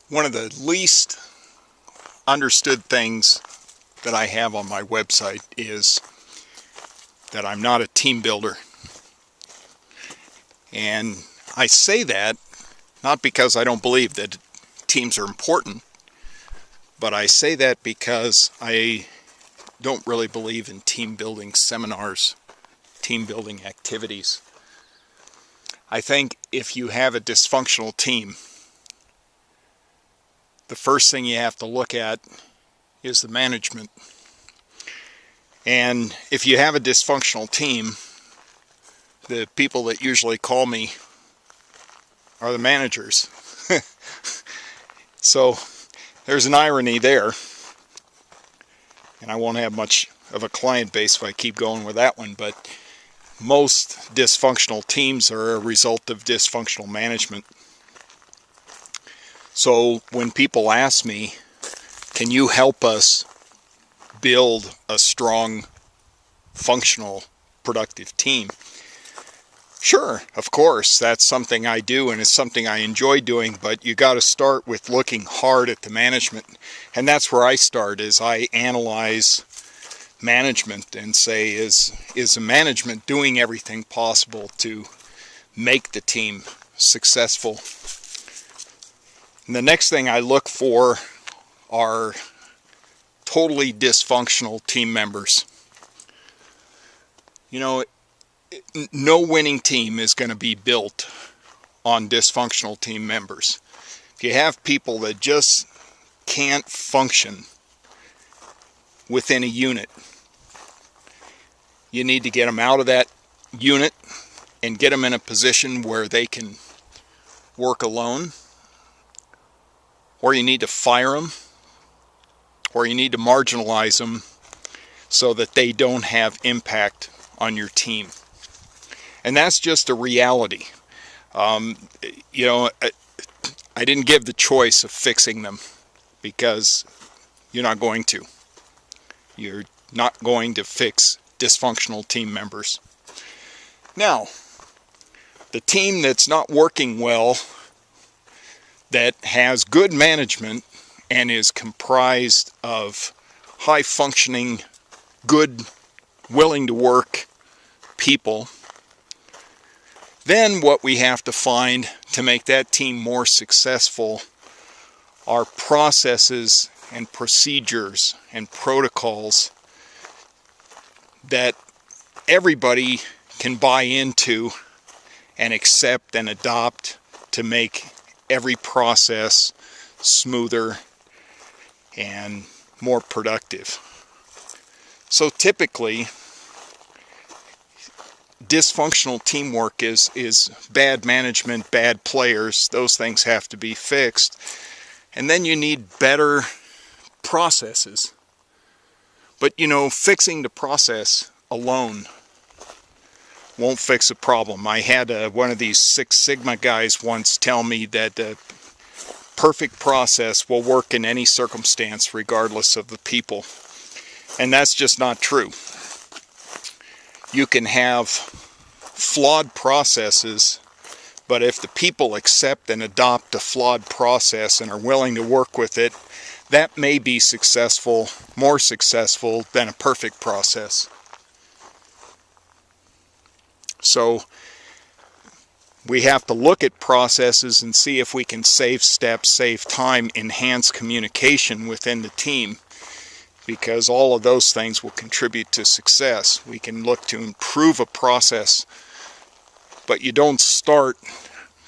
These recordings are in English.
One of the least understood things that I have on my website is that I'm not a team builder. And I say that not because I don't believe that teams are important, but I say that because I don't really believe in team building seminars, team building activities. I think if you have a dysfunctional team, the first thing you have to look at is the management. And if you have a dysfunctional team, the people that usually call me are the managers. So there's an irony there. And I won't have much of a client base if I keep going with that one, but most dysfunctional teams are a result of dysfunctional management. So when people ask me, can you help us build a strong, functional, productive team? Sure, of course, that's something I do and it's something I enjoy doing, but you got to start with looking hard at the management. And that's where I start, is I analyze management and say, is the management doing everything possible to make the team successful? And the next thing I look for are totally dysfunctional team members. You know, no winning team is going to be built on dysfunctional team members. If you have people that just can't function within a unit, you need to get them out of that unit and get them in a position where they can work alone, or you need to fire them, or you need to marginalize them so that they don't have impact on your team. And that's just a reality. You know, I didn't give the choice of fixing them, because you're not going to. You're not going to fix dysfunctional team members. Now, the team that's not working well, that has good management and is comprised of high-functioning, good, willing to work people, then what we have to find to make that team more successful are processes and procedures and protocols that everybody can buy into and accept and adopt to make every process smoother and more productive. So typically, dysfunctional teamwork is bad management, bad players. Those things have to be fixed. And then you need better processes. But you know, fixing the process alone won't fix a problem. I had one of these Six Sigma guys once tell me that the perfect process will work in any circumstance regardless of the people. And that's just not true. You can have flawed processes, but if the people accept and adopt a flawed process and are willing to work with it, that may be successful, more successful than a perfect process. So we have to look at processes and see if we can save steps, save time, enhance communication within the team, because all of those things will contribute to success. We can look to improve a process, but you don't start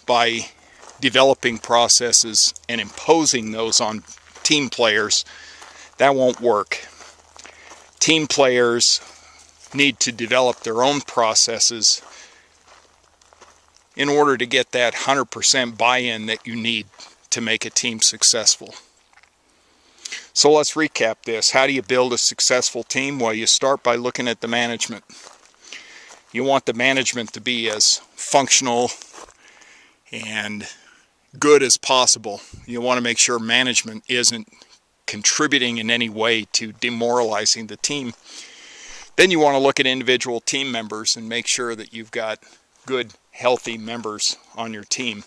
by developing processes and imposing those on team players. That won't work. Team players need to develop their own processes in order to get that 100% buy-in that you need to make a team successful. So let's recap this. How do you build a successful team? Well, you start by looking at the management. You want the management to be as functional and good as possible. You want to make sure management isn't contributing in any way to demoralizing the team. Then you want to look at individual team members and make sure that you've got good, healthy members on your team.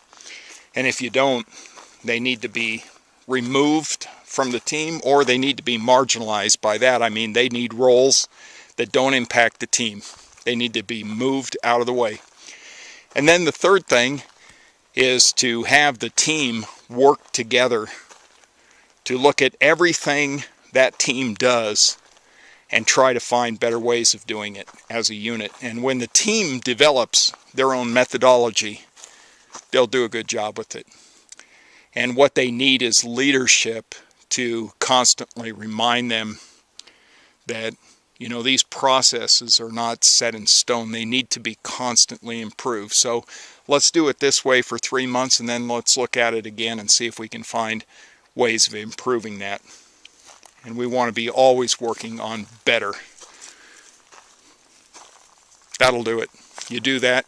And if you don't, they need to be removed from the team, or they need to be marginalized. By that I mean they need roles that don't impact the team. They need to be moved out of the way. And then the third thing is to have the team work together to look at everything that team does and try to find better ways of doing it as a unit. And when the team develops their own methodology, they'll do a good job with it. And what they need is leadership to constantly remind them that, you know, these processes are not set in stone. They need to be constantly improved. So let's do it this way for 3 months, and then let's look at it again and see if we can find ways of improving that. And we want to be always working on better. That'll do it. You do that,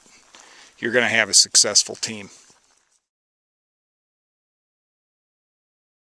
you're going to have a successful team.